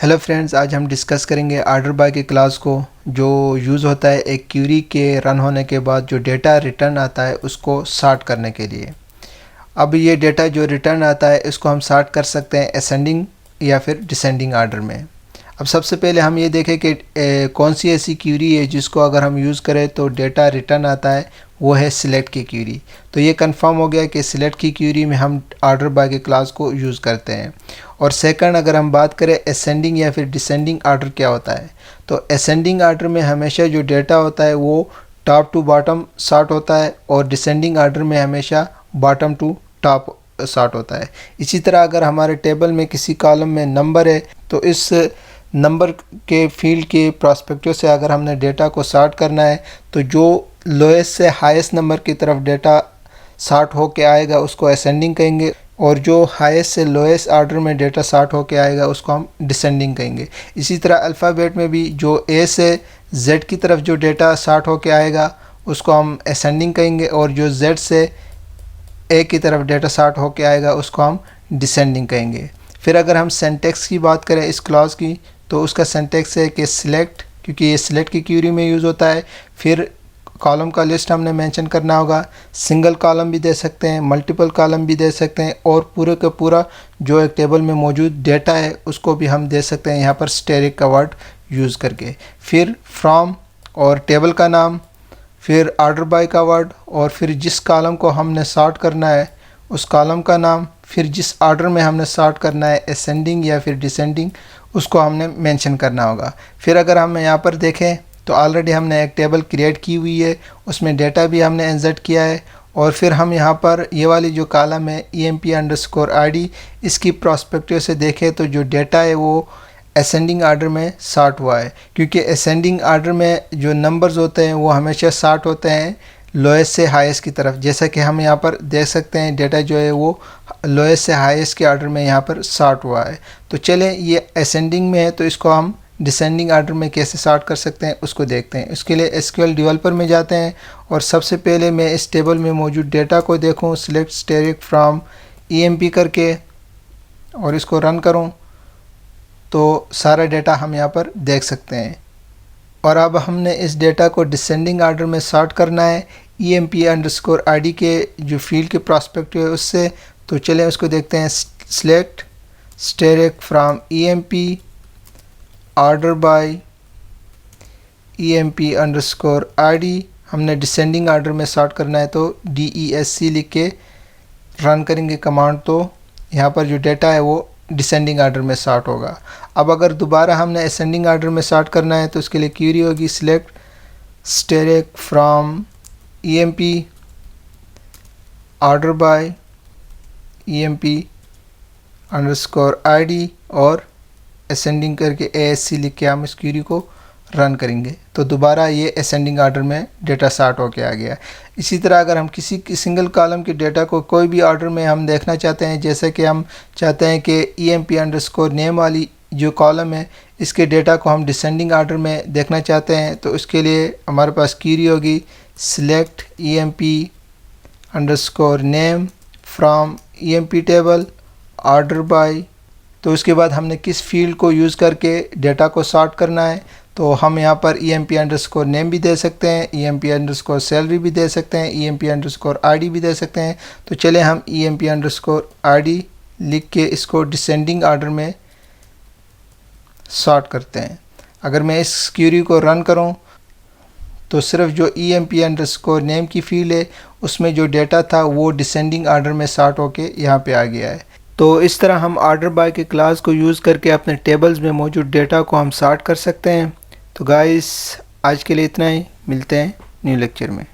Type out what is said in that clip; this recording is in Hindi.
हेलो फ्रेंड्स, आज हम डिस्कस करेंगे ऑर्डर बाय के क्लास को जो यूज़ होता है एक क्यूरी के रन होने के बाद जो डेटा रिटर्न आता है उसको सॉर्ट करने के लिए। अब ये डेटा जो रिटर्न आता है इसको हम सॉर्ट कर सकते हैं असेंडिंग या फिर डिसेंडिंग ऑर्डर में। अब सबसे पहले हम ये देखें कि कौन सी ऐसी क्यूरी है जिसको अगर हम यूज़ करें तो डेटा रिटर्न आता है, वो है सिलेक्ट की क्यूरी। तो ये कंफर्म हो गया कि सिलेक्ट की क्यूरी में हम ऑर्डर बाय के क्लास को यूज़ करते हैं। और सेकंड, अगर हम बात करें असेंडिंग या फिर डिसेंडिंग ऑर्डर क्या होता है, तो असेंडिंग ऑर्डर में हमेशा जो डेटा होता है वो टॉप टू बॉटम सॉर्ट होता है और डिसेंडिंग ऑर्डर में हमेशा बॉटम टू टॉप सॉर्ट होता है। इसी तरह अगर हमारे टेबल में किसी कॉलम में नंबर है तो इस नंबर के फील्ड के प्रोस्पेक्टिव से अगर हमने डेटा को सॉर्ट करना है तो जो लोएस्ट से हाईएस्ट नंबर की तरफ डेटा सॉर्ट होके आएगा उसको असेंडिंग कहेंगे, और जो हाईएस्ट से लोएस्ट ऑर्डर में डेटा सॉर्ट होके आएगा उसको हम डिसेंडिंग कहेंगे। इसी तरह अल्फ़ाबेट में भी जो ए से जेड की तरफ जो डेटा सॉर्ट होके आएगा उसको हम असेंडिंग कहेंगे, और जो जेड से ए की तरफ डेटा सॉर्ट होके आएगा उसको हम डिसेंडिंग कहेंगे। फिर अगर हम सिंटैक्स की बात करें इस क्लॉज की, तो उसका सिंटैक्स है कि सिलेक्ट, क्योंकि ये सिलेक्ट की क्यूरी में यूज़ होता है। फिर कॉलम का लिस्ट हमने मेंशन करना होगा, सिंगल कॉलम भी दे सकते हैं, मल्टीपल कॉलम भी दे सकते हैं, और पूरे का पूरा जो एक टेबल में मौजूद डेटा है उसको भी हम दे सकते हैं यहाँ पर स्टेरिक का वर्ड यूज़ करके। फिर फ्रॉम और टेबल का नाम, फिर ऑर्डर बाय का वर्ड, और फिर जिस कॉलम को हमने सॉर्ट करना है उस कॉलम का नाम, फिर जिस ऑर्डर में हमने सॉर्ट करना है असेंडिंग या फिर डिसेंडिंग उसको हमने मेंशन करना होगा। फिर अगर हम यहाँ पर देखें तो ऑलरेडी हमने एक टेबल क्रिएट की हुई है, उसमें डेटा भी हमने इंसर्ट किया है। और फिर हम यहाँ पर ये वाली जो कॉलम है emp_id, इसकी प्रोस्पेक्टिव से देखें तो जो डेटा है वो असेंडिंग ऑर्डर में सॉर्ट हुआ है, क्योंकि असेंडिंग ऑर्डर में जो नंबर्स होते हैं वो हमेशा सॉर्ट होते हैं लोएस्ट से हाईएस्ट की तरफ। जैसा कि हम यहाँ पर देख सकते हैं डेटा जो है वो लोएस्ट से हाईएस्ट के ऑर्डर में यहाँ पर सॉर्ट हुआ है। तो चलें, ये असेंडिंग में है तो इसको हम डिसेंडिंग ऑर्डर में कैसे सॉर्ट कर सकते हैं उसको देखते हैं। उसके लिए एसक्यूएल डेवलपर में जाते हैं और सबसे पहले मैं इस टेबल में मौजूद डेटा को देखूं, सिलेक्ट स्टेरिक फ्रॉम emp करके, और इसको रन करूं तो सारा डेटा हम यहाँ पर देख सकते हैं। और अब हमने इस डेटा को डिसेंडिंग ऑर्डर में सॉर्ट करना है emp_id के जो फील्ड के प्रोस्पेक्टिव है उससे। तो चलें उसको देखते हैं, select steric from emp order by emp_id। हमने डिसेंडिंग ऑर्डर में सॉर्ट करना है तो DESC लिख के रन करेंगे कमांड, तो यहाँ पर जो डेटा है वो डिसेंडिंग ऑर्डर में सॉर्ट होगा। अब अगर दोबारा हमने असेंडिंग ऑर्डर में सॉर्ट करना है तो उसके लिए क्यूरी होगी select steric from emp order by emp_id और असेंडिंग करके ASC लिख के हम इस क्यूरी को रन करेंगे तो दोबारा ये असेंडिंग ऑर्डर में डेटा सॉर्ट होके आ गया। इसी तरह अगर हम किसी सिंगल कॉलम के डेटा को कोई भी ऑर्डर में हम देखना चाहते हैं, जैसे कि हम चाहते हैं कि emp_name वाली जो कॉलम है इसके डेटा को हम डिसेंडिंग ऑर्डर में देखना चाहते हैं, तो उसके लिए हमारे पास क्यूरी होगी select emp_name from emp table order by. तो उसके बाद हमने किस फील्ड को यूज़ करके डेटा को सॉर्ट करना है, तो हम यहाँ पर emp_name भी दे सकते हैं, emp_salary भी दे सकते हैं, emp_id भी दे सकते हैं। तो चले हम emp_id लिख के इसको डिसेंडिंग ऑर्डर में सॉर्ट करते हैं। अगर मैं इस क्यूरी को रन करूं तो सिर्फ जो emp_name की फील्ड है उसमें जो डेटा था वो डिसेंडिंग ऑर्डर में सॉर्ट होके यहाँ पे आ गया है। तो इस तरह हम ऑर्डर बाय के क्लास को यूज़ करके अपने टेबल्स में मौजूद डेटा को हम सॉर्ट कर सकते हैं। तो गाइस, आज के लिए इतना ही, मिलते हैं न्यू लेक्चर में।